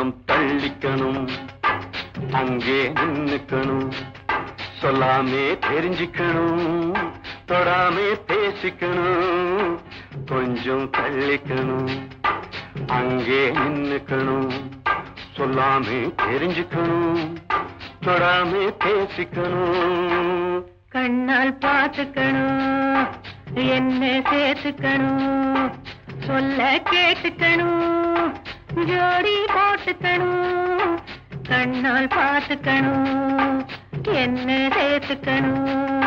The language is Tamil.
கொஞ்சம் தள்ளிக்கணும், அங்கே நின்னுக்கணும், சொல்லாமே தெரிஞ்சுக்கணும், தொடாமே பேசிக்கணும், கொஞ்சம் தள்ளிக்கணும், அங்கே நின்னுக்கணும், சொல்லாமே தெரிஞ்சுக்கணும், தொடாமே பேசிக்கணும். கண்ணால் பார்த்துக்கணும், என்ன சேர்த்துக்கணும், சொல்ல கேட்டுக்கணும், ஜோடி போட்டுக்கணும். கண்ணால் பார்த்துக்கணும், என்ன சேர்த்துக்கணும்,